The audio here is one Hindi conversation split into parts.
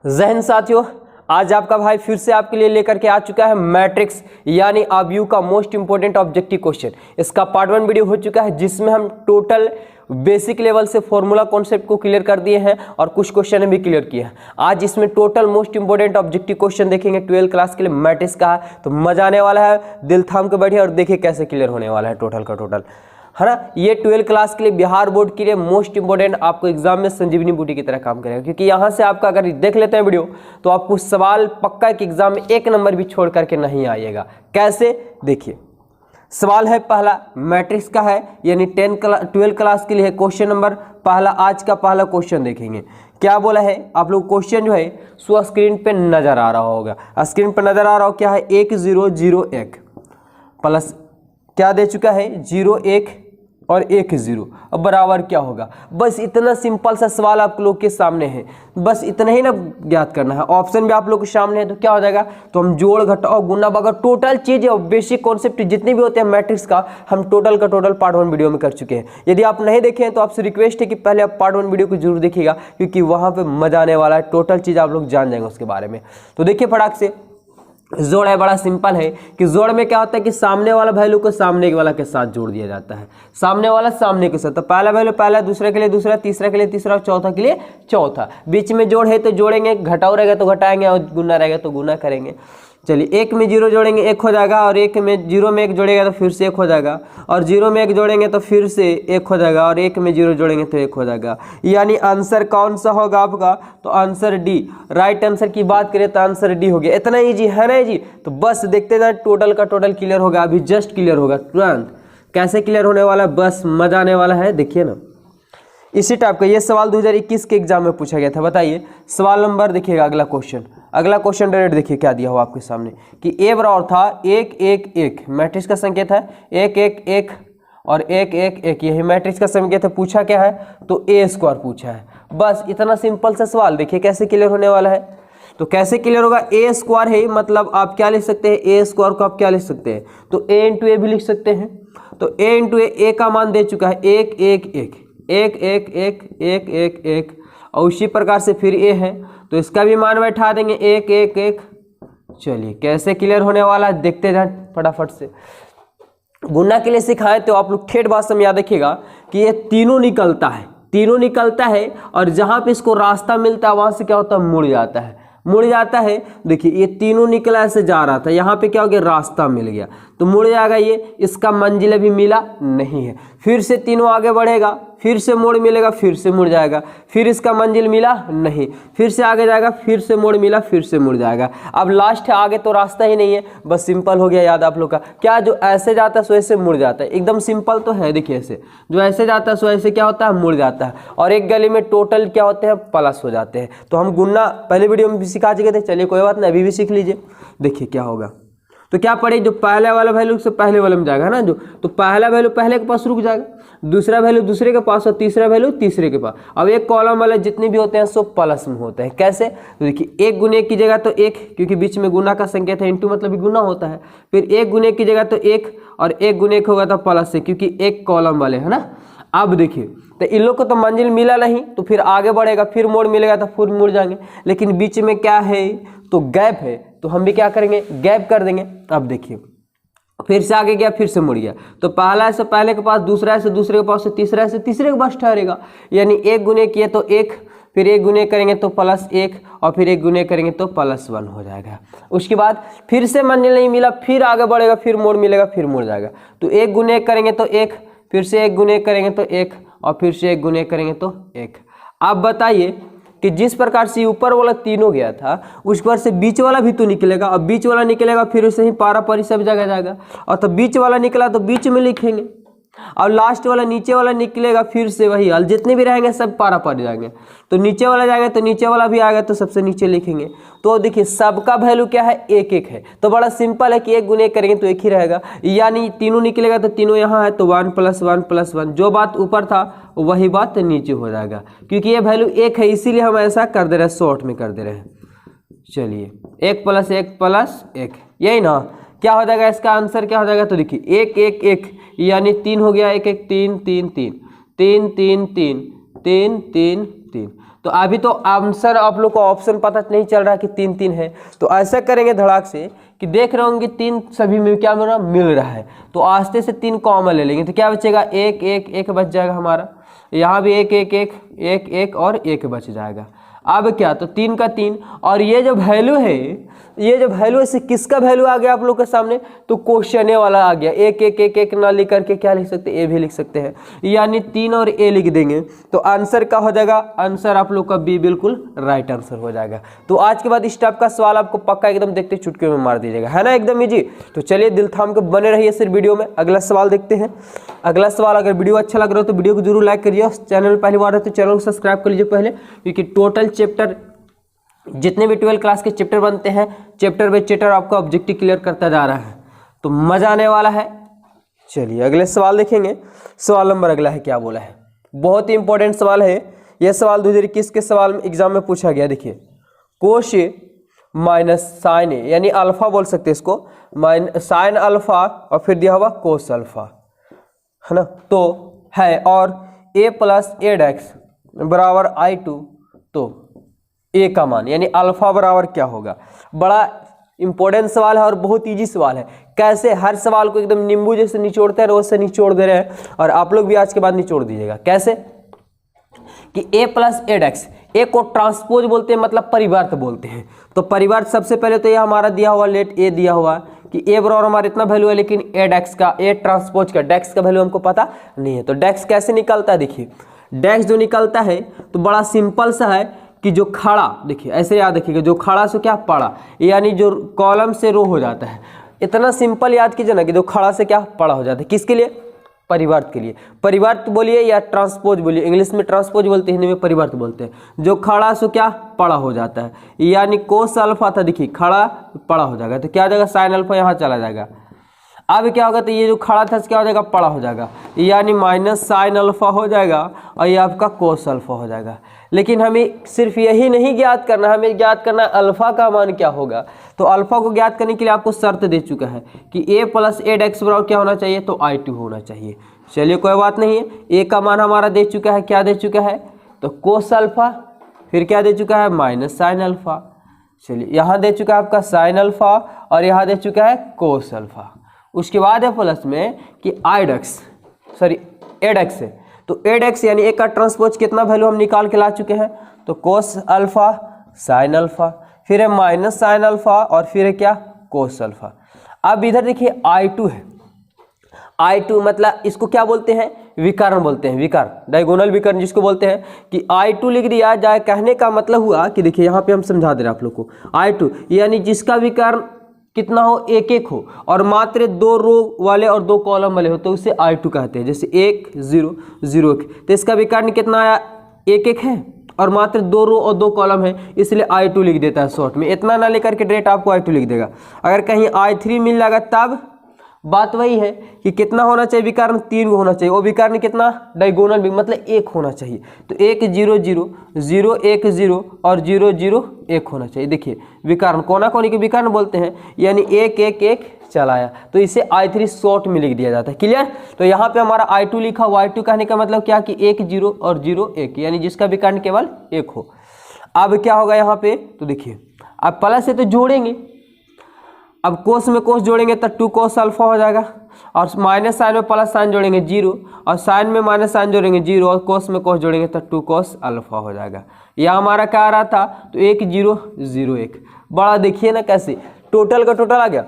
जय हिंद साथियों, आज आपका भाई फिर से आपके लिए लेकर के आ चुका है मैट्रिक्स यानी आबयू का मोस्ट इंपोर्टेंट ऑब्जेक्टिव क्वेश्चन। इसका पार्ट 1 वीडियो हो चुका है जिसमें हम टोटल बेसिक लेवल से फॉर्मूला कॉन्सेप्ट को क्लियर कर दिए हैं और कुछ क्वेश्चन भी क्लियर किए हैं। आज इसमें total most important objective question देखेंगे 12 क्लास के लिए मैट्रिक्स का है, तो मजा आने वाला है। दिल थाम के बैठिए और देखिए कैसे क्लियर होने वाला है टोटल का टोटल, है ना। ये 12 क्लास के लिए बिहार बोर्ड के लिए मोस्ट इंपोर्टेंट आपको एग्जाम में संजीवनी बूटी की तरह काम करेगा, क्योंकि यहाँ से आपका अगर देख लेते हैं वीडियो तो आपको सवाल पक्का कि एग्जाम में एक नंबर भी छोड़ करके नहीं आएगा। कैसे, देखिए सवाल है पहला मैट्रिक्स का है, यानी 12 क्लास के लिए है। क्वेश्चन नंबर पहला, आज का पहला क्वेश्चन देखेंगे। क्या बोला है आप लोग, क्वेश्चन जो है सो स्क्रीन पे नजर आ रहा होगा। स्क्रीन पे नजर आ रहा हो क्या है, 1001 प्लस क्या दे चुका है 01 और 10। अब बराबर क्या होगा। बस इतना सिंपल सा सवाल आप लोग के सामने है, बस इतना ही ना ज्ञात करना है। ऑप्शन भी आप लोग के सामने है, तो क्या हो जाएगा, तो हम जोड़ घटाओ गुना भागा टोटल चीज और बेसिक कॉन्सेप्ट जितने भी होते हैं मैट्रिक्स का हम टोटल का टोटल पार्ट 1 वीडियो में कर चुके हैं। यदि आप नहीं देखे हैं तो आपसे रिक्वेस्ट है कि पहले आप पार्ट 1 वीडियो को जरूर देखिएगा, क्योंकि वहां पर मजा आने वाला है। टोटल चीज आप लोग जान जाएंगे उसके बारे में। तो देखिए फटाक से जोड़ है, बड़ा सिंपल है कि जोड़ में क्या होता है कि सामने वाला वैल्यू को सामने वाला के साथ जोड़ दिया जाता है, सामने वाला सामने के साथ। तो पहला वैल्यू पहला, दूसरे के लिए दूसरा, तीसरा के लिए तीसरा, चौथा के लिए चौथा। बीच में जोड़ है तो जोड़ेंगे, घटाओ रहेगा तो घटाएंगे और गुना रहेगा तो गुना करेंगे। चलिए, 1 में 0 जोड़ेंगे 1 हो जाएगा, और 1 में 0 में 1 जोड़ेगा तो फिर से 1 हो जाएगा, और 0 में 1 जोड़ेंगे तो फिर से 1 हो जाएगा, और 1 में 0 जोड़ेंगे तो 1 हो जाएगा। यानी आंसर कौन सा होगा आपका, तो आंसर डी। राइट आंसर की बात करें तो आंसर डी हो गया। इतना ईजी है ना जी, तो बस देखते जाए टोटल का टोटल क्लियर होगा, अभी जस्ट क्लियर होगा तुरंत। कैसे क्लियर होने वाला है, बस मजा आने वाला है। देखिए ना, इसी टाइप का ये सवाल 2021 के एग्जाम में पूछा गया था। बताइए सवाल नंबर देखिएगा, अगला क्वेश्चन डायरेक्ट देखिए क्या दिया हुआ आपके सामने कि ए बराबर था 1 1 1, मैट्रिक्स का संकेत है 1 1 1 और 1 1 1, यही मैट्रिक्स का संकेत है। पूछा क्या है, तो ए स्क्वायर पूछा है। बस इतना सिंपल सा सवाल, देखिए कैसे क्लियर होने वाला है। तो कैसे क्लियर होगा, ए स्क्वायर है मतलब आप क्या लिख सकते हैं, ए स्क्वायर को आप क्या लिख सकते हैं, तो ए इंटू ए भी लिख सकते हैं। तो ए इंटू ए का मान दे चुका है 1 1 1 1 1 1 1 1 1, और उसी प्रकार से फिर ए है तो इसका भी मान बैठा देंगे 1 1 1। चलिए कैसे क्लियर होने वाला है देखते जाए फटाफट से। गुना के लिए सिखाएं तो आप लोग ठेठ भाषा में याद रखिएगा कि ये तीनों निकलता है, और जहां पे इसको रास्ता मिलता है वहां से क्या होता है, मुड़ जाता है। देखिए ये तीनों निकला ऐसे जा रहा था, यहाँ पे क्या हो गया, रास्ता मिल गया तो मुड़ जाएगा। ये इसका मंजिल अभी मिला नहीं है, फिर से तीनों आगे बढ़ेगा, फिर से मोड़ मिलेगा, फिर से मुड़ जाएगा, फिर इसका मंजिल मिला नहीं, फिर से आगे जाएगा, फिर से मोड़ मिला, फिर से मुड़ जाएगा। अब लास्ट है, आगे तो रास्ता ही नहीं है। बस सिंपल हो गया याद आप लोग का। क्या जो ऐसे जाता है सो ऐसे मुड़ जाता है, एकदम सिंपल तो है। देखिए ऐसे जो ऐसे जाता है सो ऐसे क्या होता है, मुड़ जाता है। और एक गली में टोटल क्या होते हैं, प्लस हो जाते हैं। तो हम गुना पहले वीडियो में भी सिखा चुके थे, चलिए कोई बात नहीं अभी भी सीख लीजिए। देखिए क्या होगा, तो क्या पड़े, जो पहले वाला वैल्यू से पहले वाले में जाएगा ना, जो तो पहला वैल्यू पहले के पास रुक जाएगा, दूसरा वैल्यू दूसरे के पास, और तीसरा वैल्यू तीसरे के पास। अब एक कॉलम वाले जितने भी होते हैं सो प्लस में होते हैं। कैसे, तो देखिए 1 गुने की जगह तो 1, क्योंकि बीच में गुना का संकेत है, इंटू मतलब गुना होता है। फिर 1 गुने की जगह तो 1, और 1 गुने होगा तो प्लस से, क्योंकि एक कॉलम वाले है ना। अब देखिए तो इन लोग को तो मंजिल मिला नहीं, तो फिर आगे बढ़ेगा, फिर मोड़ मिलेगा तो फिर मुड़ जाएंगे। लेकिन बीच में क्या है, तो गैप है, तो हम भी क्या करेंगे, गैप कर देंगे। अब देखिए फिर से आगे गया, फिर से मुड़ गया, तो पहला से पहले के पास, दूसरा से दूसरे के पास, से तीसरा से तीसरे के पास ठहरेगा। यानी 1 गुने किए तो 1, फिर 1 गुने करेंगे तो +1, और फिर 1 गुने करेंगे तो +1 हो जाएगा। उसके बाद फिर से मंजिल नहीं मिला, फिर आगे बढ़ेगा, फिर मोड़ मिलेगा, फिर मुड़ जाएगा। तो 1 गुने करेंगे तो 1, फिर से 1 गुने करेंगे तो 1, और फिर से 1 गुने करेंगे तो 1। आप बताइए कि जिस प्रकार से ऊपर वाला तीनों गया था, उस पर से बीच वाला भी तो निकलेगा। अब बीच वाला निकलेगा, फिर उसे ही पारा परी सब जगह जाएगा, और तो बीच वाला निकला तो बीच में लिखेंगे, और लास्ट वाला नीचे वाला निकलेगा, फिर से वही हाल, जितने भी रहेंगे सब पारा पड़ जाएंगे। तो नीचे वाला जाएगा तो नीचे वाला भी आएगा तो सबसे नीचे लिखेंगे। तो देखिए सबका वैल्यू क्या है, 1 1 है। तो बड़ा सिंपल है कि 1 गुने करेंगे तो 1 ही रहेगा, यानी तीनों निकलेगा तो तीनों यहाँ है, तो 1 + 1 + 1, जो बात ऊपर था वही बात नीचे हो जाएगा, क्योंकि ये वैल्यू 1 है, इसीलिए हम ऐसा कर दे रहे हैं, शॉर्ट में कर दे रहे हैं। चलिए 1 + 1 + 1, यही ना, क्या हो जाएगा इसका आंसर, क्या हो जाएगा, तो देखिए 1 1 1 यानी 3 हो गया, 1 1 3 3 3 3 3 3 3 3 3। तो तो अभी तो आंसर आप लोग को ऑप्शन पता नहीं चल रहा कि 3 3 है, तो ऐसा करेंगे धड़ाक से कि देख रहे होंगे 3 सभी में क्या मिल रहा है, तो आस्ते से 3 कॉमन ले लेंगे, तो क्या बचेगा 1 1 1 बच जाएगा हमारा, यहाँ भी 1 1 1 1 1 और 1 बच जाएगा। अब क्या, तो 3 का 3, और ये जो वैल्यू है, ये जो वैल्यू है किसका वैल्यू आ गया आप लोग के सामने, तो क्वेश्चन ए वाला आ गया। 1 1 1 1 ना लिख करके क्या लिख सकते हैं, ए भी लिख सकते हैं, यानी 3 और ए लिख देंगे, तो आंसर क्या हो जाएगा, आंसर आप लोग का बी बिल्कुल राइट आंसर हो जाएगा। तो आज के बाद इस टाइप का सवाल आपको पक्का एकदम देखते चुटकी में मार दीजिएगा, है ना, एकदम इजी। तो चलिए दिल थाम के बने रहिए सिर्फ वीडियो में। अगला सवाल देखते हैं। अगला सवाल, अगर वीडियो अच्छा लग रहा हो तो वीडियो को जरूर लाइक करिए, चैनल पहली बार है तो चैनल को सब्सक्राइब कर लीजिए पहले, क्योंकि टोटल चैप्टर जितने भी 12 क्लास के चैप्टर बनते हैं, चैप्टर बाय चैप्टर आपका ऑब्जेक्टिव क्लियर करता जा रहा है, तो मजा आने वाला है। चलिए अगले सवाल देखेंगे। सवाल नंबर अगला है, क्या बोला है, बहुत ही इंपॉर्टेंट सवाल है। यह सवाल 2021 के सवाल में एग्जाम में पूछा गया। देखिए, कोश ए माइनस साइन ए, यानी अल्फा बोल सकते हैं इसको, साइन अल्फा और फिर दिया हुआ कोस अल्फा, है ना, तो है, और ए प्लस एड एक्स बराबर I2, तो ए का मान यानी अल्फा बराबर क्या होगा। बड़ा इंपॉर्टेंट सवाल है और बहुत इजी सवाल है। कैसे हर सवाल को एकदम नींबू जैसे निचोड़ते हैं, वैसे निचोड़ दे रहे हैं, और आप लोग भी आज के बाद निचोड़ दीजिएगा। कैसे कि ए प्लस एड एक्स, ए को ट्रांसपोज बोलते हैं, मतलब परिवर्त बोलते हैं। तो परिवर्त सबसे पहले तो ये हमारा दिया हुआ, लेट ए दिया हुआ कि ए बराबर हमारा इतना वैल्यू है, लेकिन एड एक्स का, ए ट्रांसपोज का डेक्स का वैल्यू हमको पता नहीं है। तो डेक्स कैसे निकलता है, देखिए डेक्स जो निकलता है तो बड़ा सिंपल सा है कि जो खड़ा, देखिए ऐसे याद रखिएगा, जो खड़ा से क्या पड़ा, यानी जो कॉलम से रो हो जाता है। इतना सिंपल याद कीजिए ना कि जो खड़ा से क्या पड़ा हो जाता है, किसके लिए, परिवर्त के लिए। परिवर्त बोलिए या ट्रांसपोज बोलिए, इंग्लिश में ट्रांसपोज बोलते हैं, हिंदी में परिवर्त बोलते हैं। जो खड़ा से क्या पड़ा हो जाता है, यानी कोस अल्फा था, देखिए खड़ा पड़ा हो जाएगा, तो क्या हो जाएगा, साइन अल्फा यहाँ चला जाएगा। अब क्या होगा, तो ये जो खड़ा था क्या हो जाएगा, पड़ा हो जाएगा, यानी माइनस साइन अल्फा हो जाएगा, और ये आपका कोस अल्फा हो जाएगा। लेकिन हमें सिर्फ यही नहीं ज्ञात करना, हमें ज्ञात करना अल्फा का मान क्या होगा। तो अल्फा को ज्ञात करने के लिए आपको शर्त दे चुका है कि ए प्लस एड एक्स बराबर क्या होना चाहिए, तो I2 होना चाहिए। चलिए कोई बात नहीं है, ए का मान हमारा दे चुका है, क्या दे चुका है, तो कोस अल्फा, फिर क्या दे चुका है, माइनस साइन अल्फा। चलिए यहाँ दे चुका है आपका साइन अल्फा, और यहाँ दे चुका है कोस अल्फा। उसके बाद है प्लस में कि एड एक्स है, तो एड एक्स यानी ए का ट्रांसपोज कितना वैल्यू हम निकाल के ला चुके हैं, तो कोस अल्फा साइन अल्फा, फिर है माइनस साइन अल्फा, और फिर है क्या, कोस अल्फा। अब इधर देखिए I2 है, I2 मतलब इसको क्या बोलते हैं, विकर्ण बोलते हैं, विकर्ण, डायगोनल विकर्ण जिसको बोलते हैं, कि I2 लिख दिया जाए। कहने का मतलब हुआ कि देखिए यहाँ पे हम समझा दे रहे हैं आप लोग को, I2 यानी जिसका विकर्ण कितना हो, 1 1 हो, और मात्र 2 रो वाले और 2 कॉलम वाले हो, तो उसे I2 कहते हैं। जैसे 1 0 0 1, तो इसका विकर्ण कितना आया, 1 1 है, और मात्र 2 रो और 2 कॉलम है, इसलिए I2 लिख देता है शॉर्ट में। इतना ना लेकर के डायरेक्ट आपको I2 लिख देगा। अगर कहीं I3 मिल जाएगा तब बात वही है कि कितना होना चाहिए, विकर्ण 3 होना चाहिए, वो विकर्ण कितना, डायगोनल भी, मतलब 1 होना चाहिए। तो 1 0 0 0 1 0 और 0 0 1 होना चाहिए। देखिए विकर्ण कोना कोनी के विकर्ण बोलते हैं, यानी 1 1 1 चलाया, तो इसे I3 शॉर्ट में लिख दिया जाता है। क्लियर। तो यहाँ पे हमारा I2 लिखा हुआ, I2 कहने का मतलब क्या कि 1 0 और 0 1, यानी जिसका विकर्ण केवल 1 हो। अब क्या होगा यहाँ पे, तो देखिए अब प्लस से तो जोड़ेंगे, अब कोस में कोस जोड़ेंगे तो 2 कोस अल्फा हो जाएगा, और माइनस साइन में प्लस साइन जोड़ेंगे 0, और साइन में माइनस साइन जोड़ेंगे 0, और कोस में कोस जोड़ेंगे तो 2 कोस अल्फा हो जाएगा। यह हमारा क्या आ रहा था, तो 1 0 0 1। बड़ा देखिए ना कैसे टोटल का टोटल आ गया,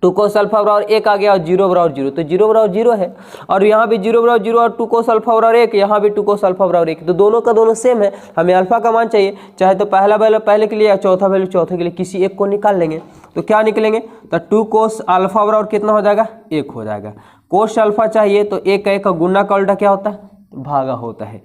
2 कोस अल्फा बराबर 1 आ गया, और 0 बराबर 0, तो 0 बराबर 0 है, और यहाँ भी 0 बराबर 0 और 2 कोस अल्फा बराबर 1, यहाँ भी 2 कोस अल्फा बराबर 1, तो दोनों का दोनों सेम है। हमें अल्फा का मान चाहिए, चाहे तो पहला वैल्यू पहले के लिए या चौथा वैल्यू चौथे के लिए, किसी एक को निकाल लेंगे। तो क्या निकलेंगे, तो 2 कोस अल्फा बराबर कितना हो जाएगा, 1 हो जाएगा। कोस अल्फा चाहिए तो 1 का गुना का उल्टा क्या होता है, भागा होता है।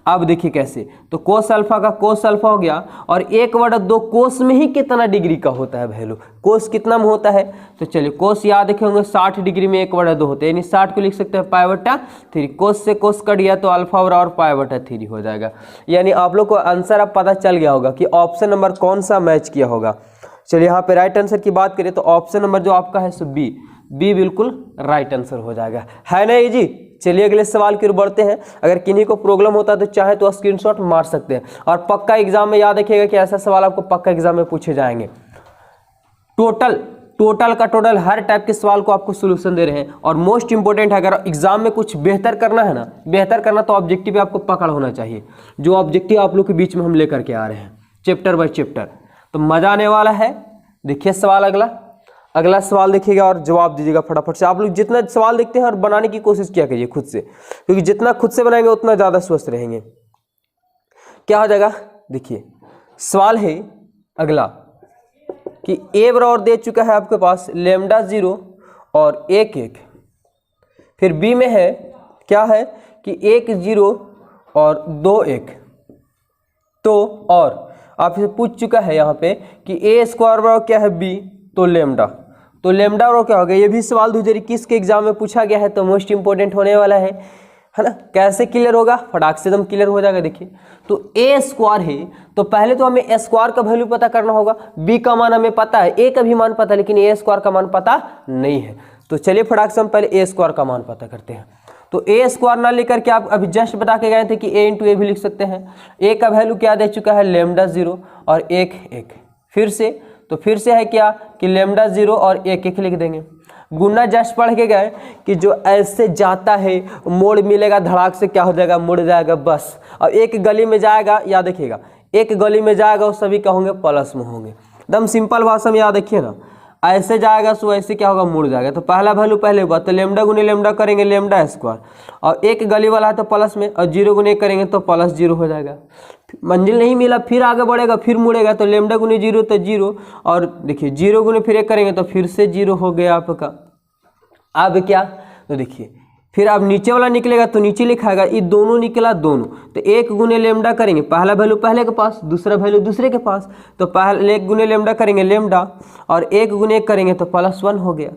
अब देखिए कैसे, तो कोस अल्फा का कोस अल्फा हो गया, और 1/2 कोस में ही कितना डिग्री का होता है वैल्यू, कोस कितना में होता है, तो चलिए कोस याद रखे होंगे 60 डिग्री में 1/2 होते हैं, यानी 60 को लिख सकते हैं π/3। कोस से कोस कट गया तो अल्फा बराबर π/3 हो जाएगा। यानी आप लोग को आंसर अब पता चल गया होगा कि ऑप्शन नंबर कौन सा मैच किया होगा। चलिए यहाँ पे राइट आंसर की बात करें तो ऑप्शन नंबर जो आपका है सो बी बिल्कुल राइट आंसर हो जाएगा, है ना जी। चलिए अगले सवाल की ओर बढ़ते हैं। अगर किन्हीं को प्रॉब्लम होता है तो चाहे तो स्क्रीनशॉट मार सकते हैं, और पक्का एग्जाम में याद रखिएगा कि ऐसा सवाल आपको पक्का एग्जाम में पूछे जाएंगे। टोटल का टोटल हर टाइप के सवाल को आपको सोल्यूशन दे रहे हैं। और मोस्ट इंपोर्टेंट है, अगर एग्जाम में कुछ बेहतर करना है ना, बेहतर करना तो ऑब्जेक्टिव पे आपको पकड़ होना चाहिए, जो ऑब्जेक्टिव आप लोग के बीच में हम लेकर के आ रहे हैं चैप्टर बाय चैप्टर। तो मजा आने वाला है। देखिए सवाल अगला सवाल देखिएगा और जवाब दीजिएगा फटाफट से। आप लोग जितना सवाल देखते हैं और बनाने की कोशिश किया करिए खुद से, क्योंकि जितना खुद से बनाएंगे उतना ज़्यादा स्वस्थ रहेंगे। क्या हो जाएगा, देखिए सवाल है अगला कि ए बराबर दे चुका है आपके पास लैम्डा 0 और 1 1। फिर बी में है क्या है कि 1 0 और 2 1। तो और आपसे पूछ चुका है यहाँ पे कि ए स्क्वायर बराबर क्या है बी, तो लैम्डा बराबर क्या हो गया। ये भी सवाल 2021 के एग्जाम में पूछा गया है, तो मोस्ट इंपोर्टेंट होने वाला है ना। कैसे क्लियर होगा, फटाक से एकदम क्लियर हो जाएगा। देखिए तो ए स्क्वायर है, तो पहले तो हमें ए स्क्वायर का वैल्यू पता करना होगा। बी का मान हमें पता है, ए का भी मान पता है, लेकिन ए स्क्वायर का मान पता नहीं है। तो चलिए फटाक से हम पहले ए स्क्वायर का मान पता करते हैं। तो ए स्क्वायर ना लेकर के आप अभी जस्ट बता के गए थे कि ए इंटू ए भी लिख सकते हैं। ए का वैल्यू क्या दे चुका है, लैम्डा 0 और 1 1। फिर से है क्या कि लैम्डा 0 और 1 1 लिख देंगे। गुना जस्ट पढ़ के गए कि जो ऐसे जाता है मोड़ मिलेगा, धड़ाक से क्या हो जाएगा, मुड़ जाएगा बस। अब एक गली में जाएगा, याद रखिएगा एक गली में जाएगा वो सभी क्या होंगे, प्लस में होंगे। एकदम सिंपल भाषा में याद रखिए ना, ऐसे जाएगा सो ऐसे क्या होगा, मुड़ जाएगा। तो पहला वैल्यू पहले हुआ, तो लैम्डा गुने लैम्डा करेंगे लैम्डा स्क्वायर, और एक गली वाला है तो प्लस में, और 0 गुने करेंगे तो प्लस 0 हो जाएगा। मंजिल नहीं मिला, फिर आगे बढ़ेगा, फिर मुड़ेगा, तो लैम्डा गुने 0 तो 0, और देखिए 0 गुने फिर 1 करेंगे तो फिर से 0 हो गया आपका। अब क्या, तो देखिए फिर अब नीचे वाला निकलेगा तो नीचे लिखाएगा, ये दोनों निकला दोनों, तो 1 गुने लैम्डा करेंगे, पहला वैल्यू पहले के पास, दूसरा वैल्यू दूसरे के पास, तो पहले 1 गुने लैम्डा करेंगे लैम्डा, और 1 गुने 1 करेंगे तो +1 हो गया।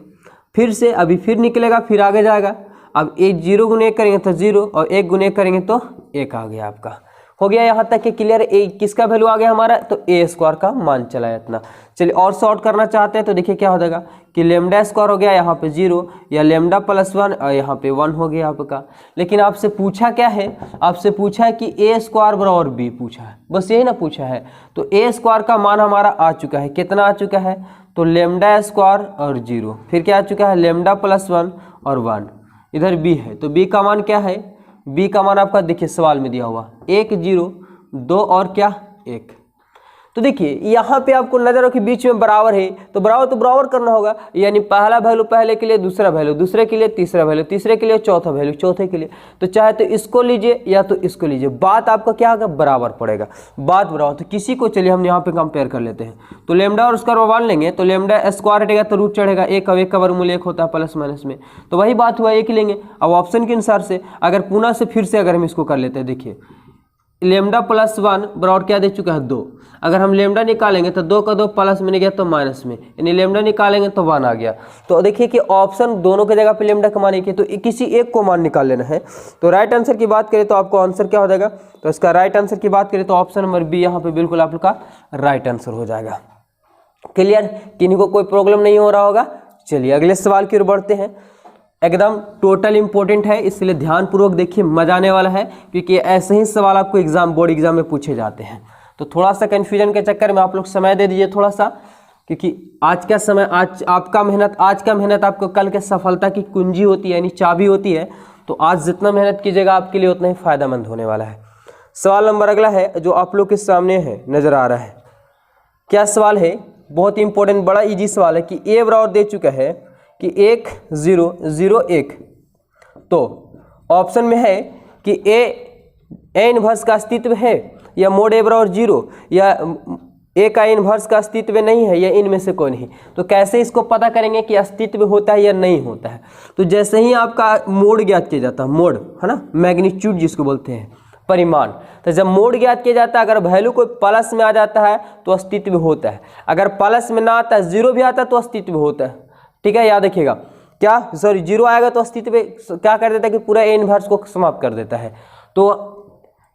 फिर से अभी फिर निकलेगा, फिर आगे जाएगा। अब 0 गुने 1 करेंगे तो 0, और 1 गुने 1 करेंगे तो 1 आ गया आपका। हो गया यहाँ तक कि क्लियर। ए किसका वैल्यू आ गया हमारा, तो ए स्क्वायर का मान चला है इतना। चलिए और सॉर्ट करना चाहते हैं तो देखिए क्या हो जाएगा कि लैम्डा स्क्वायर हो गया यहाँ पे 0, या लैम्डा +1 और यहाँ पे 1 हो गया आपका। लेकिन आपसे पूछा क्या है, आपसे पूछा है कि ए स्क्वायर बराबर बी पूछा है, बस यही ना पूछा है। तो ए स्क्वायर का मान हमारा आ चुका है, कितना आ चुका है, तो लैम्डा स्क्वायर और 0, फिर क्या आ चुका है लैम्डा +1 और 1। इधर बी है, तो बी का मान क्या है, बी का मान आपका देखिए सवाल में दिया हुआ 1 0 2 और क्या 1। तो देखिए यहाँ पे आपको नजर हो कि बीच में बराबर है, तो बराबर करना होगा, यानी पहला वैल्यू पहले के लिए, दूसरा वैल्यू दूसरे के लिए, तीसरा वैल्यू तीसरे के लिए, चौथा वैल्यू चौथे के लिए। तो चाहे तो इसको लीजिए या तो इसको लीजिए, बात आपका क्या होगा, बराबर पड़ेगा, बात बराबर। तो किसी को चलिए हम यहाँ पे कंपेयर कर लेते हैं। तो लैम्डा और उसका मान लेंगे, तो लैम्डा स्क्वायर हटेगा तो रूट चढ़ेगा, 1 का वर्गमूल 1 होता है प्लस माइनस में, तो वही बात हुआ 1 लेंगे। अब ऑप्शन के अनुसार से अगर पुनः से फिर से अगर हम इसको कर लेते हैं, देखिए लैम्डा +1 बराबर क्या दे चुका है 2। अगर हम लैम्डा निकालेंगे तो 2 का 2 प्लस में नहीं गया तो माइनस में, यानी लैम्डा निकालेंगे तो 1 आ गया। तो देखिए कि ऑप्शन दोनों की जगह पे लैम्डा का मान एक है, तो किसी एक को मान निकाल लेना है। तो राइट आंसर की बात करें तो आपको आंसर क्या हो जाएगा, तो इसका राइट आंसर की बात करें तो ऑप्शन नंबर बी यहाँ पे बिल्कुल आप लोग का राइट आंसर हो जाएगा। क्लियर, किन्हीं को कोई प्रॉब्लम नहीं हो रहा होगा। चलिए अगले सवाल की ओर बढ़ते हैं। एकदम टोटल इंपॉर्टेंट है, इसलिए ध्यानपूर्वक देखिए, मजा आने वाला है, क्योंकि ऐसे ही सवाल आपको बोर्ड एग्जाम में पूछे जाते हैं। तो थोड़ा सा कन्फ्यूजन के चक्कर में आप लोग समय दे दीजिए थोड़ा सा, क्योंकि आज का समय, आज का मेहनत आपको कल के सफलता की कुंजी होती है, यानी चाबी होती है। तो आज जितना मेहनत कीजिएगा आपके लिए उतना ही फायदेमंद होने वाला है। सवाल नंबर अगला है जो आप लोग के सामने है, नजर आ रहा है। क्या सवाल है, बहुत ही इंपॉर्टेंट, बड़ा इजी सवाल है कि ए बराबर दे चुका है कि 1 0 0 1। तो ऑप्शन में है कि ए इनवर्स का अस्तित्व है, या मोड ए बराबर 0, या ए का इनवर्स का अस्तित्व नहीं है, या इनमें से कोई नहीं। तो कैसे इसको पता करेंगे कि अस्तित्व होता है या नहीं होता है। तो जैसे ही आपका मोड ज्ञात किया जाता है, मोड है ना, मैग्नीट्यूड जिसको बोलते हैं, परिमाण। तो जब मोड ज्ञात किया जाता है, अगर वैल्यू कोई प्लस में आ जाता है तो अस्तित्व होता है, अगर प्लस में ना आता है, 0 भी आता है तो अस्तित्व होता है। ठीक है, याद रखिएगा। क्या, सॉरी 0 आएगा तो अस्तित्व क्या कर देता है कि पूरा ए इनवर्स को समाप्त कर देता है। तो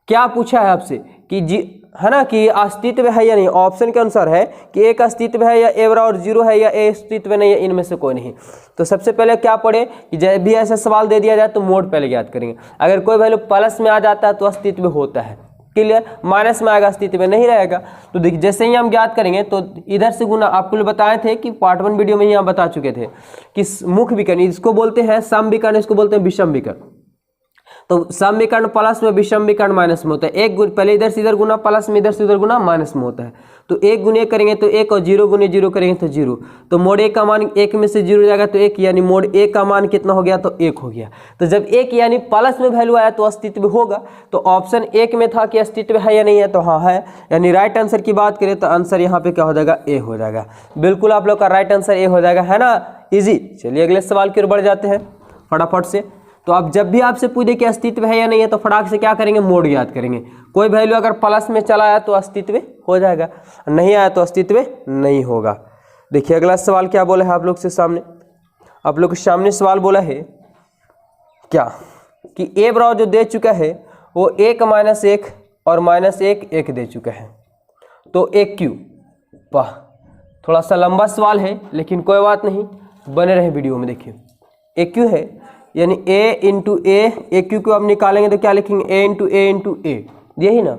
क्या पूछा है आपसे, कि जी है ना कि अस्तित्व है या नहीं, ऑप्शन के अनुसार है कि एक अस्तित्व है या ए बराबर 0 है या ए अस्तित्व नहीं है, इनमें से कोई नहीं। तो सबसे पहले क्या पढ़े कि जब भी ऐसा सवाल दे दिया जाए तो मोड पहले याद करेंगे। अगर कोई वैल्यू प्लस में आ जाता है तो अस्तित्व होता है, क्लियर। माइनस में आएगा अस्तित्व में नहीं रहेगा। तो देखिए जैसे ही हम ज्ञात करेंगे तो इधर से गुना, आपको बताए थे कि पार्ट 1 वीडियो में ही हम बता चुके थे कि मुख्य विकर्ण, इसको बोलते हैं सम विकर्ण, इसको बोलते हैं विषम विकर्ण। तो सम विकर्ण प्लस में, विषम विकर्ण माइनस में होता है। एक पहले इधर से इधर गुना प्लस में, इधर से उधर गुना माइनस में होता है। तो एक गुने करेंगे तो एक और 0 गुने 0 करेंगे तो 0। तो मोड ए का मान 1 में से 0 जाएगा तो 1, यानी मोड ए का मान कितना हो गया तो 1 हो गया। तो जब 1 यानी प्लस में वैल्यू आया तो अस्तित्व होगा। तो ऑप्शन 1 में था कि अस्तित्व है या नहीं है, तो हाँ है, यानी राइट आंसर की बात करें तो आंसर यहाँ पे क्या हो जाएगा, ए हो जाएगा। बिल्कुल आप लोग का राइट आंसर ए हो जाएगा, है ना, इजी। चलिए अगले सवाल की ओर बढ़ जाते हैं फटाफट से। तो अब जब भी आपसे पूछे कि अस्तित्व है या नहीं है तो फटाक से क्या करेंगे, मोड याद करेंगे। कोई वैल्यू अगर प्लस में चला आया तो अस्तित्व हो जाएगा, नहीं आया तो अस्तित्व नहीं होगा। देखिए अगला सवाल क्या बोला है आप लोग से सामने, आप लोग के सामने सवाल बोला है क्या कि ए बराबर जो दे चुका है वो 1 - 1 और -1 1 दे चुका है। तो एक क्यू, वाह थोड़ा सा लंबा सवाल है लेकिन कोई बात नहीं, बने रहे वीडियो में। देखिए एक क्यू है यानी a इंटू ए क्यू को अब निकालेंगे तो क्या लिखेंगे, a इंटू ए, यही ना।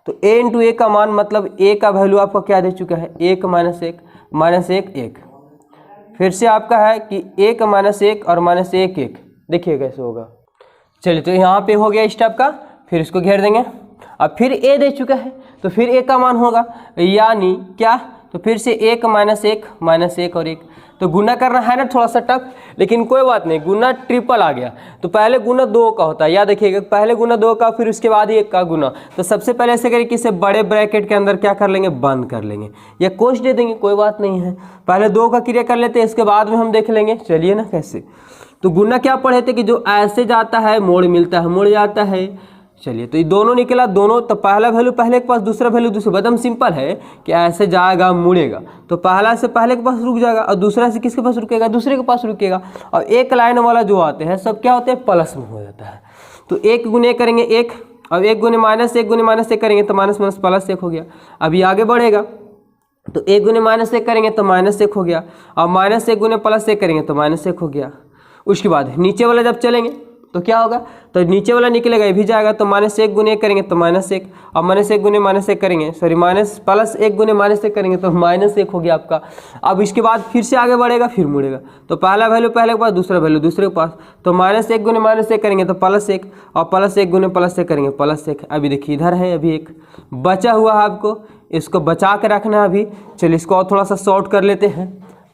तो a इंटू ए का मान मतलब a का वैल्यू आपका क्या दे चुका है, 1 - 1 1। फिर से आपका है कि 1 - 1 और -1 1। देखिए कैसे होगा। चलिए तो यहाँ पे हो गया स्टेप का, फिर इसको घेर देंगे। अब फिर a दे चुका है तो फिर a का मान होगा, यानी क्या, तो फिर से 1 - 1 और 1। तो गुना करना है ना थोड़ा सा टफ, लेकिन कोई बात नहीं, गुना ट्रिपल आ गया। तो पहले गुना 2 का होता है, याद रखिएगा, पहले गुना 2 का, फिर उसके बाद ही 1 का गुना। तो सबसे पहले ऐसे करें कि इसे बड़े ब्रैकेट के अंदर क्या कर लेंगे, बंद कर लेंगे, या कोश दे देंगे, कोई बात नहीं है। पहले 2 का क्रिया कर लेते हैं, इसके बाद में हम देख लेंगे। चलिए ना कैसे। तो गुना क्या पढ़े थे कि जो ऐसे जाता है मोड़ मिलता है, मुड़ जाता है। चलिए तो ये दोनों निकला, दोनों, तो पहला वैल्यू पहले के पास, दूसरा वैल्यू दूसरे, एकदम सिंपल है कि ऐसे जाएगा मुड़ेगा तो पहला से पहले के पास रुक जाएगा और दूसरा से किसके पास रुकेगा, दूसरे के पास रुकेगा। और एक लाइन वाला जो आते हैं सब क्या होते हैं, प्लस में हो जाता है। तो 1 गुने करेंगे 1, अब 1 गुने -1 गुने -1 करेंगे तो माइनस माइनस प्लस 1 हो गया। अभी आगे बढ़ेगा तो 1 गुने -1 करेंगे तो -1 हो गया, और -1 गुने +1 करेंगे तो -1 हो गया। उसके बाद नीचे वाला जब चलेंगे तो क्या होगा, तो नीचे वाला निकलेगा, ये भी जाएगा, तो -1 गुने करेंगे तो -1, और -1 गुने -1 करेंगे, सॉरी +1 गुने -1 करेंगे तो -1 हो गया आपका। अब इसके बाद फिर से आगे बढ़ेगा, फिर मुड़ेगा, तो पहला वैल्यू पहले के पास, दूसरा वैल्यू दूसरे के पास, तो -1 गुने -1 करेंगे तो +1, और +1 गुने +1 करेंगे +1। अभी देखिए इधर है अभी एक बचा हुआ है, आपको इसको बचा के रखना है अभी। चलिए इसको और थोड़ा सा शॉर्ट कर लेते हैं,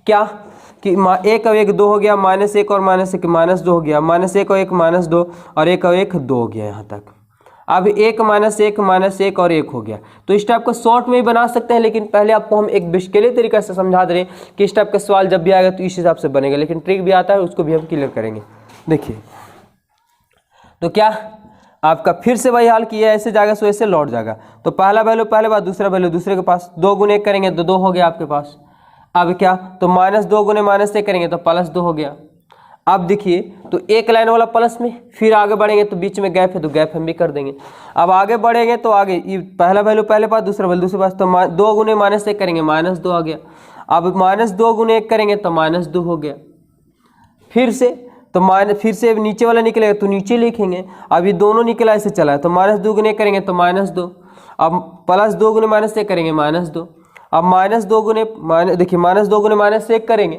क्या कि 1 और 1 2 हो गया, -1 और -1 -2 हो गया, -1 और 1 -2 और 1 और 1 2 हो गया यहाँ तक। अब 1 -1 और 1 हो गया। तो इस टाइप को शॉर्ट में ही बना सकते हैं, लेकिन पहले आपको हम एक बिस्केली तरीके से समझा दे रहे हैं कि इस टाइप का सवाल जब भी आएगा तो इस हिसाब से बनेगा, लेकिन ट्रिक भी आता है, उसको भी हम क्लियर करेंगे। देखिए तो क्या आपका फिर से वही हाल किया, ऐसे जाएगा सो ऐसे लौट जाएगा। तो पहला वैल्यू पहले पास, दूसरा वैल्यू दूसरे के पास, 2 गुने करेंगे तो 2 हो गया आपके पास। अब क्या, तो -2 गुने -1 करेंगे तो +2 हो गया। अब देखिए तो एक लाइन वाला प्लस में, फिर आगे बढ़ेंगे तो बीच में गैप है तो गैप हम भी कर देंगे। अब आगे बढ़ेंगे तो आगे ये पहला वैल्यू पहले पास, दूसरा वैल्यू दूसरे पास, तो 2 गुने -1 करेंगे -2 आ गया। अब -2 गुने 1 करेंगे तो -2 हो गया। फिर से तो फिर से नीचे वाला निकलेगा तो नीचे लिखेंगे। अब ये दोनों निकला ऐसे चला है, तो -2 गुने करेंगे तो -2, अब +2 गुने -1 करेंगे -2, अब -2 गुने देखिए -2 गुने -1 करेंगे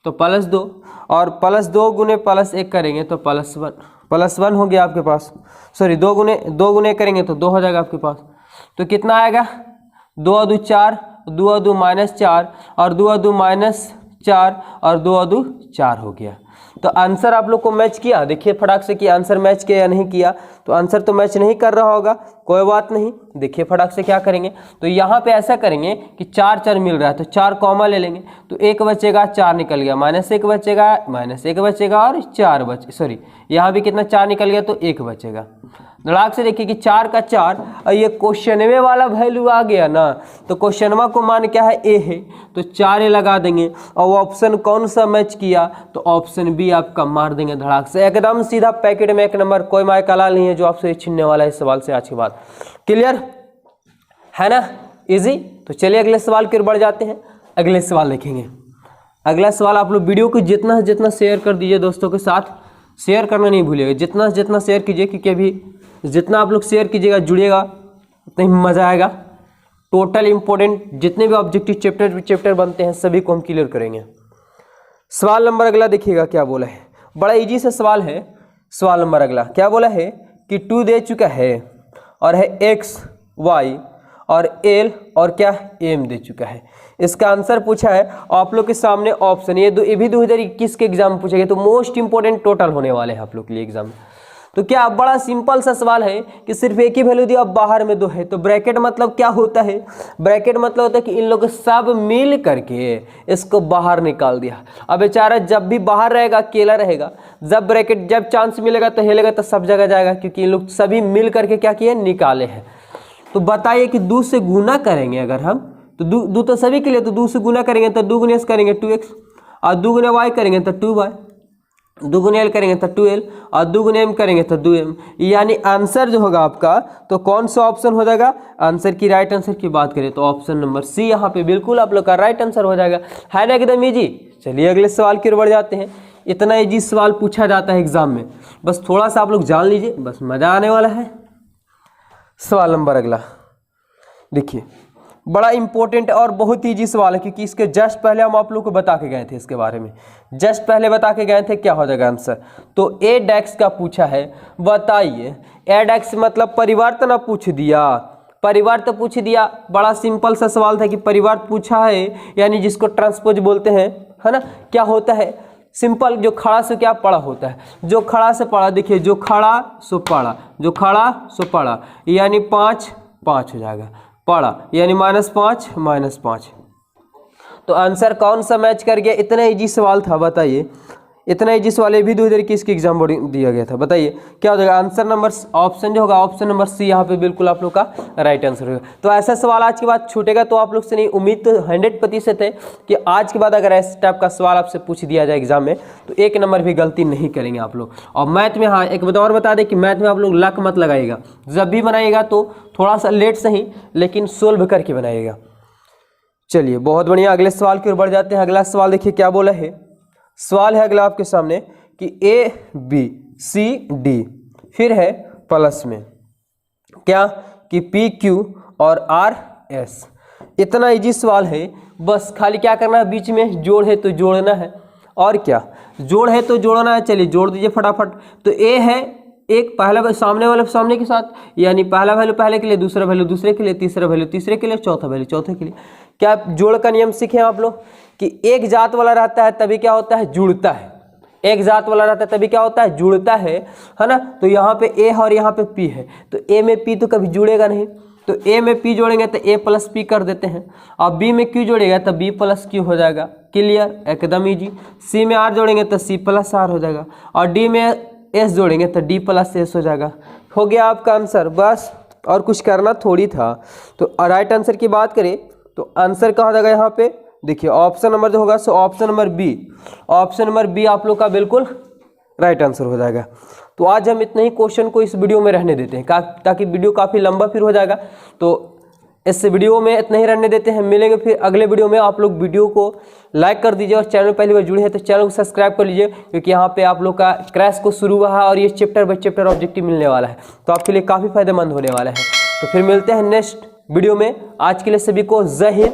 तो +2, और +2 गुने +1 करेंगे तो +1 हो गया आपके पास। सॉरी 2 गुने करेंगे तो 2 हो जाएगा आपके पास। तो कितना आएगा, 2 2 4, 2 2 -4 और 2 2 -4 और 2 2 4 हो गया। तो आंसर आप लोग को मैच किया, देखिए फटाक से कि आंसर मैच किया या नहीं किया। तो आंसर तो मैच नहीं कर रहा होगा, कोई बात नहीं। देखिए फटाक से क्या करेंगे, तो यहाँ पे ऐसा करेंगे कि 4 4 मिल रहा है तो 4 कॉमा ले लेंगे, तो 1 बचेगा, 4 निकल गया, -1 बचेगा, -1 बचेगा और 4 सॉरी यहाँ भी कितना 4 निकल गया तो 1 बचेगा। धड़ाक से देखिए कि 4 का 4, और ये क्वेश्चनवे वाला वैल्यू आ गया ना, तो क्वेश्चनवा को मान क्या है, ए है, तो 4 लगा देंगे। और ऑप्शन कौन सा मैच किया, तो ऑप्शन बी आपका मार देंगे धड़ाक से, एकदम सीधा पैकेट में 1 नंबर। कोई माय का लाल नहीं है जो आपसे छीनने वाला है इस सवाल से। आज के बाद क्लियर। है ना इजी। तो चलिए अगले सवाल की ओर बढ़ जाते हैं। अगले सवाल देखेंगे। अगला सवाल आप लोग वीडियो को जितना से जितना शेयर कर दीजिए दोस्तों के साथ, शेयर करना नहीं भूलिएगा, जितना से जितना शेयर कीजिए, क्योंकि अभी जितना आप लोग शेयर कीजिएगा जुड़िएगा उतना ही मज़ा आएगा। टोटल इंपॉर्टेंट जितने भी ऑब्जेक्टिव चैप्टर बनते हैं सभी को हम क्लियर करेंगे। सवाल नंबर अगला देखिएगा क्या बोला है, बड़ा इजी सा सवाल है। सवाल नंबर अगला क्या बोला है कि 2 दे चुका है और है x y और l और क्या m दे चुका है। इसका आंसर पूछा है आप लोग के सामने ऑप्शन, ये भी 2021 के एग्जाम पूछे गए, तो मोस्ट इंपोर्टेंट टोटल होने वाले हैं आप लोग के लिए एग्जाम। तो क्या बड़ा सिंपल सा सवाल है कि सिर्फ एक ही वैल्यू दिया, अब बाहर में 2 है, तो ब्रैकेट मतलब क्या होता है, ब्रैकेट मतलब होता है कि इन लोग सब मिल करके इसको बाहर निकाल दिया। अब बेचारा जब भी बाहर रहेगा अकेला रहेगा, जब ब्रैकेट जब चांस मिलेगा तो हिलेगा तो सब जगह जाएगा, क्योंकि इन लोग सभी मिल करके क्या किए निकाले हैं। तो बताइए कि 2 से गुना करेंगे अगर हम, तो 2 तो सभी के लिए, तो 2 से गुना करेंगे तो 2 गुने करेंगे 2x और 2 गुने y करेंगे तो 2y, 2 गुने l करेंगे तो 2l और 2 गुने m करेंगे तो 2m। यानी आंसर जो होगा आपका तो कौन सा ऑप्शन हो जाएगा, आंसर की राइट आंसर की बात करें तो ऑप्शन नंबर सी यहाँ पे बिल्कुल आप लोग का राइट आंसर हो जाएगा। है ना एकदम इजी। चलिए अगले सवाल की ओर बढ़ जाते हैं। इतना इजी सवाल पूछा जाता है एग्जाम में, बस थोड़ा सा आप लोग जान लीजिए, बस मजा आने वाला है। सवाल नंबर अगला देखिए, बड़ा इंपॉर्टेंट और बहुत ईजी सवाल है, क्योंकि इसके जस्ट पहले हम आप लोग को बता के गए थे, इसके बारे में जस्ट पहले बता के गए थे क्या हो जाएगा आंसर। तो ए डेक्स का पूछा है, बताइए ए डेक्स मतलब परिवर्तन पूछ दिया, परिवार तो पूछ दिया। बड़ा सिंपल सा सवाल था कि परिवार पूछा है, यानी जिसको ट्रांसपोज बोलते हैं, है ना। क्या होता है सिंपल, जो खड़ा से क्या पड़ा होता है, जो खड़ा से पड़ा, देखिए जो खड़ा सो पड़ा, जो खड़ा सो पड़ा, यानी 5 5 हो जाएगा, पड़ा यानी -5 -5। तो आंसर कौन सा मैच कर गया। इतना इजी सवाल था, बताइए इतना इजी सवाल, ये भी 2021 के एग्जाम बोर्ड दिया गया था। बताइए क्या हो जाएगा आंसर नंबर, ऑप्शन जो होगा ऑप्शन नंबर सी यहाँ पे बिल्कुल आप लोग का राइट आंसर होगा। तो ऐसा सवाल आज के बाद छूटेगा तो आप लोग से नहीं, उम्मीद तो 100% है कि आज के बाद अगर इस टाइप का सवाल आपसे पूछ दिया जाए एग्जाम में तो 1 नंबर भी गलती नहीं करेंगे आप लोग। और मैथ में हाँ एक बात और बता दें कि मैथ में आप लोग लक मत लगाइएगा, जब भी बनाइएगा तो थोड़ा सा लेट सही लेकिन सोल्व करके बनाइएगा। चलिए बहुत बढ़िया, अगले सवाल की ओर बढ़ जाते हैं। अगला सवाल देखिए क्या बोला है। सवाल है अगला आपके सामने कि ABCD फिर है प्लस में क्या कि PQ और RS। इतना इजी सवाल है, बस खाली क्या करना है, बीच में जोड़ है तो जोड़ना है, और क्या जोड़ है तो जोड़ना है। चलिए जोड़ दीजिए फटाफट। तो A है एक पहला सामने वाले सामने के साथ, यानी पहला वैल्यू पहले के लिए, दूसरा वैल्यू दूसरे के लिए, तीसरा वैल्यू तीसरे के लिए, चौथा वैल्यू चौथे के लिए। क्या जोड़ का नियम सीखे आप लोग कि एक जात वाला रहता है तभी क्या होता है जुड़ता है, एक जात वाला रहता है तभी क्या होता है जुड़ता है ना। तो यहाँ पे A और यहाँ पे P है, तो A में P तो कभी जुड़ेगा नहीं, तो A में P जोड़ेंगे तो A + P कर देते हैं, और B में Q जोड़ेगा तो B + Q हो जाएगा, क्लियर एकदम इजी। C में R जोड़ेंगे तो C + R हो जाएगा, और D में S जोड़ेंगे तो D + S हो जाएगा। हो गया आपका आंसर, बस और कुछ करना थोड़ी था। तो राइट आंसर की बात करें तो आंसर कहाँ जाएगा यहाँ पे, देखिए ऑप्शन नंबर जो होगा सो option number B, option number B आप लोग का बिल्कुल राइट आंसर हो जाएगा। तो आज हम इतने ही क्वेश्चन को इस वीडियो में रहने देते हैं ताकि वीडियो काफ़ी लंबा फिर हो जाएगा, तो इस वीडियो में इतना ही रहने देते हैं। मिलेंगे फिर अगले वीडियो में। आप लोग वीडियो को लाइक कर दीजिए, और चैनल पहली बार जुड़े हैं तो चैनल को सब्सक्राइब कर लीजिए, क्योंकि यहाँ पे आप लोग का क्रैश को शुरू हुआ है और ये चैप्टर बाय चैप्टर ऑब्जेक्टिव मिलने वाला है, तो आपके लिए काफ़ी फायदेमंद होने वाला है। तो फिर मिलते हैं नेक्स्ट वीडियो में। आज के लिए सभी को जय हिंद।